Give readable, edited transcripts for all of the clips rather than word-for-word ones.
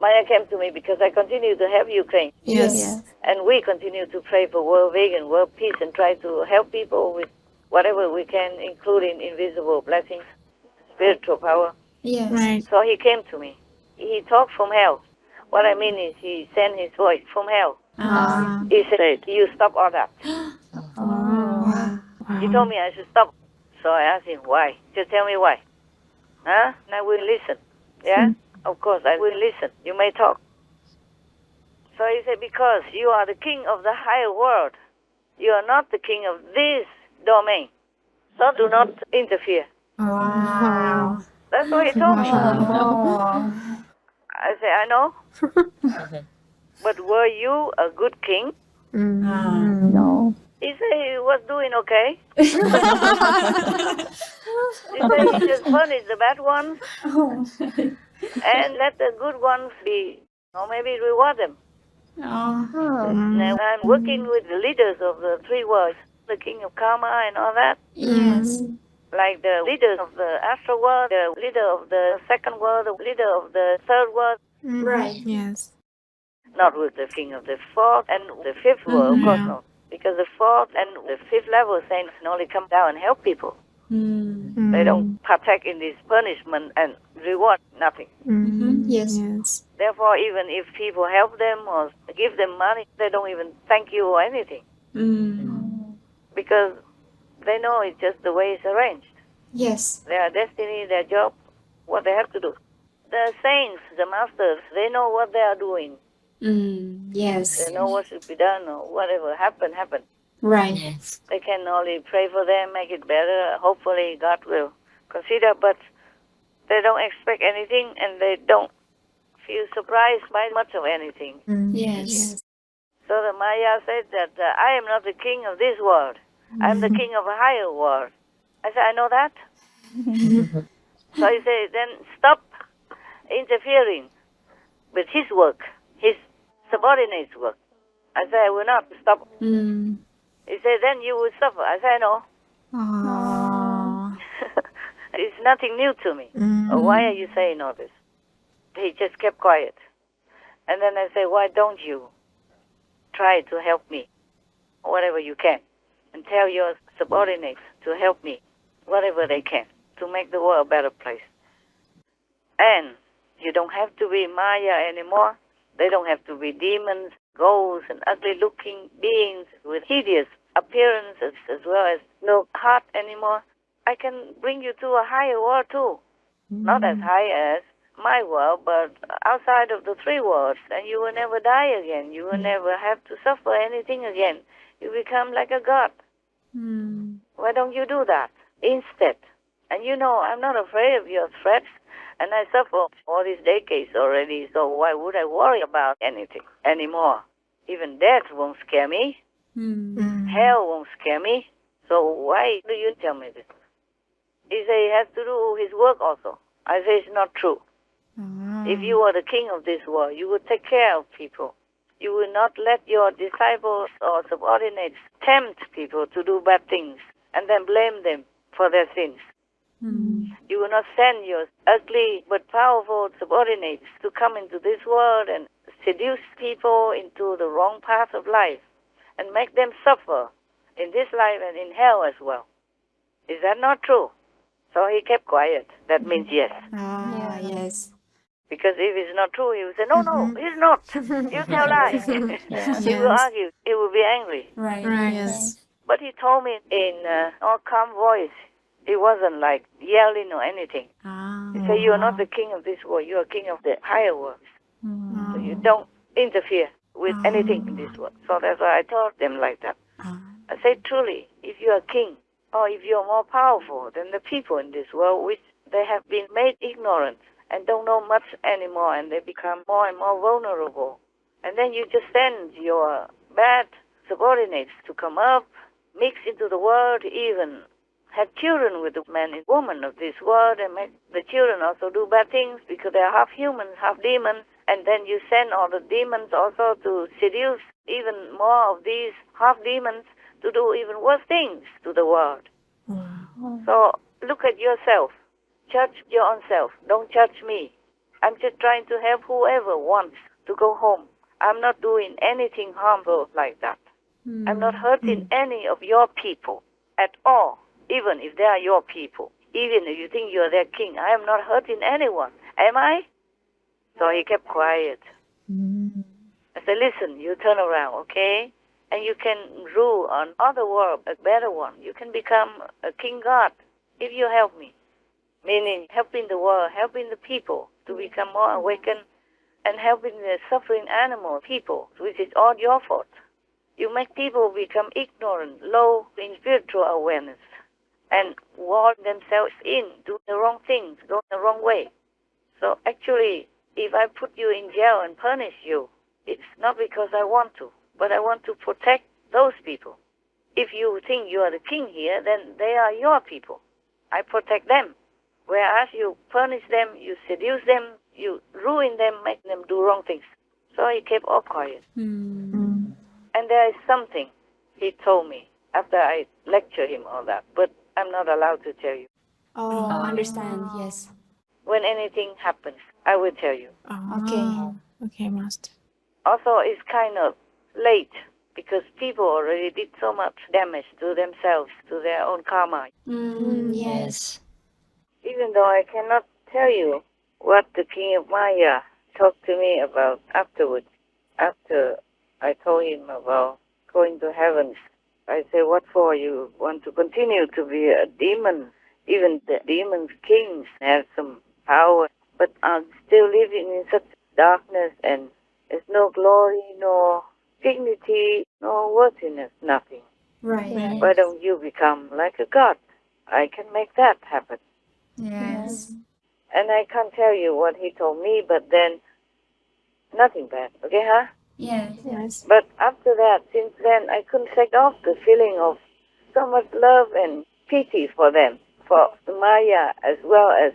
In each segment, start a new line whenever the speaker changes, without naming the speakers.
Maya came to me because I continue to help Ukraine.
Yes.
And we continue to pray for world vegan, world peace, and try to help people with whatever we can, including invisible blessings, spiritual power.
Yes.
Right.
So he came to me. He talked from hell. What I mean is he sent his voice from hell. He said, you stop all that.
Wow.
He told me I should stop. So I asked him, why? Just tell me why. Huh? And I will listen. Yeah? Of course, I will listen. You may talk. So he said, because you are the king of the higher world. You are not the king of this domain. So do not interfere.
Wow.
That's what he told me.
Oh.
I said, I know. But were you a good king?
No.
He said he was doing okay. He said he just punished the bad ones and let the good ones be, or maybe reward them. Now I'm working with the leaders of the three worlds, the king of karma and all that.
Yes.
Like the leader of the astral world, the leader of the second world, the leader of the third world.
Right.
Yes.
Not with the king of the fourth and the fifth world, of course not. Because the fourth and the fifth level saints can only come down and help people. They don't partake in this punishment and reward, nothing.
Yes.
Yes.
Therefore, even if people help them or give them money, they don't even thank you or anything. Because they know it's just the way it's arranged.
Yes.
Their destiny, their job, what they have to do. The saints, the masters, they know what they are doing.
Yes.
They know what should be done or whatever happen.
Right.
They can only pray for them, make it better. Hopefully God will consider, but they don't expect anything and they don't feel surprised by much of anything.
Yes.
So the Maya said that I am not the king of this world. I'm the king of a higher world. I said, I know that. So he said, then stop interfering with his work, his subordinates' work. I said, I will not stop. He said, then you will suffer. I said, no. It's nothing new to me. Why are you saying all this? He just kept quiet. And then I said, why don't you try to help me, whatever you can, and tell your subordinates to help me, whatever they can, to make the world a better place. And you don't have to be Maya anymore. They don't have to be demons, ghosts, and ugly-looking beings with hideous appearances as well as no heart anymore. I can bring you to a higher world too. Not as high as my world, but outside of the three worlds. And you will never die again. You will never have to suffer anything again. You become like a god. Why don't you do that instead? And you know, I'm not afraid of your threats. And I suffer all these decades already, so why would I worry about anything anymore? Even death won't scare me. Hell won't scare me. So why do you tell me this? He said he has to do his work also. I say it's not true. If you were the king of this world, you would take care of people. You will not let your disciples or subordinates tempt people to do bad things and then blame them for their sins. You will not send your ugly but powerful subordinates to come into this world and seduce people into the wrong path of life and make them suffer in this life and in hell as well. Is that not true? So he kept quiet. That means yes.
Yes.
Because if it's not true, he will say, no, it's not. You tell lies. He will argue. He will be angry.
Right.
Yes.
But he told me in a calm voice. He wasn't like yelling or anything. He said, you are not the king of this world. You are king of the higher world. So you don't interfere with anything in this world. So that's why I told them like that. I said, truly, if you are king, or if you are more powerful than the people in this world, which they have been made ignorant and don't know much anymore, and they become more and more vulnerable. And then you just send your bad subordinates to come up, mix into the world, even have children with the men and women of this world, and make the children also do bad things because they are half humans, half demons. And then you send all the demons also to seduce even more of these half demons to do even worse things to the world. So look at yourself. Judge your own self. Don't judge me. I'm just trying to help whoever wants to go home. I'm not doing anything harmful like that. I'm not hurting any of your people at all, even if they are your people. Even if you think you're their king, I am not hurting anyone. Am I? So he kept quiet. I said, listen, you turn around, okay? And you can rule on other world, a better one. You can become a king god if you help me. Meaning helping the world, helping the people to become more awakened, and helping the suffering animal people, which is all your fault. You make people become ignorant, low in spiritual awareness, and wall themselves in, do the wrong things, go the wrong way. So actually, if I put you in jail and punish you, it's not because I want to, but I want to protect those people. If you think you are the king here, then they are your people. I protect them. Whereas you punish them, you seduce them, you ruin them, make them do wrong things. So he kept all quiet. And there is something he told me after I lectured him on that, but I'm not allowed to tell you.
Oh, understand, yes.
When anything happens, I will tell you.
Okay.
Okay, Master.
Also, it's kind of late because people already did so much damage to themselves, to their own karma.
Yes.
Even though I cannot tell you what the King of Maya talked to me about afterwards, after I told him about going to heaven, I said, what for? You want to continue to be a demon? Even the demon kings have some power, but I'm still living in such darkness, and there's no glory, no dignity, no worthiness, nothing.
Right.
Why don't you become like a god? I can make that happen.
Yes.
And I can't tell you what he told me, but then nothing bad, okay, huh?
Yes.
But after that, since then, I couldn't shake off the feeling of so much love and pity for them, for Maya as well as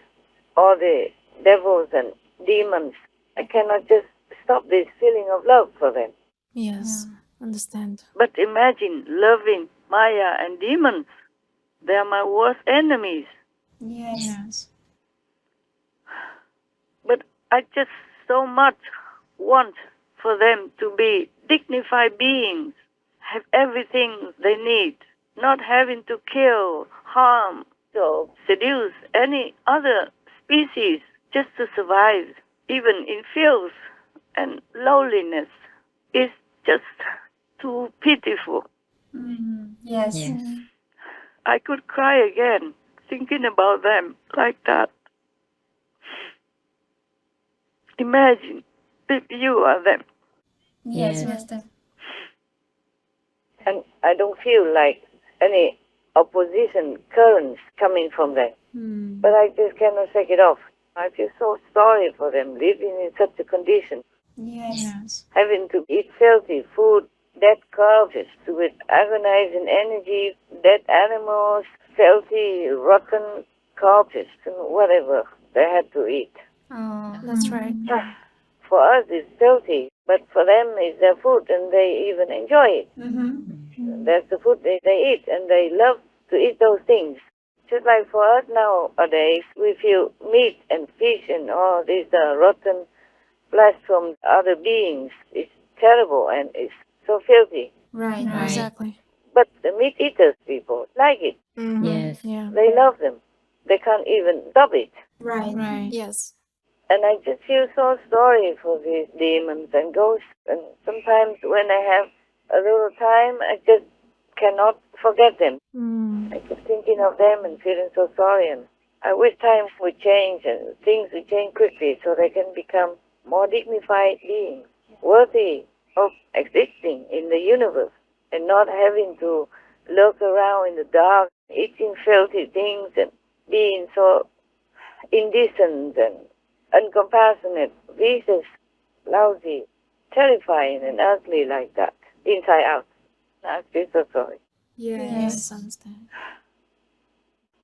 all the devils and demons. I cannot just stop this feeling of love for them.
Yes, understand.
But imagine loving Maya and demons. They are my worst enemies.
Yes.
But I just so much want for them to be dignified beings, have everything they need, not having to kill, harm, or seduce any other species just to survive, even in filth and lowliness. It's just too pitiful.
Yes.
I could cry again thinking about them like that. Imagine if you are them.
Yes, Master.
And I don't feel like any opposition currents coming from them. But I just cannot shake it off. I feel so sorry for them living in such a condition.
Yes.
Having to eat filthy food, dead corpses with agonizing energy, dead animals, filthy, rotten corpses, and whatever they had to eat.
That's right.
For us, it's filthy, but for them, it's their food, and they even enjoy it. That's the food they eat, and they love to eat those things. Just like for us nowadays, we feel meat and fish and all these rotten flesh from other beings. It's terrible and it's so filthy.
Right.
Exactly.
But the meat eaters people like it.
Yes. Yeah.
They love them. They can't even stop it.
Right.
Yes.
And I just feel so sorry for these demons and ghosts. And sometimes when I have a little time, I just cannot forget them. I keep thinking of them and feeling so sorry. And I wish times would change and things would change quickly so they can become more dignified beings, worthy of existing in the universe and not having to lurk around in the dark, eating filthy things and being so indecent and uncompassionate, vicious, lousy, terrifying and ugly like that, inside out. I feel so sorry.
Yes, understand.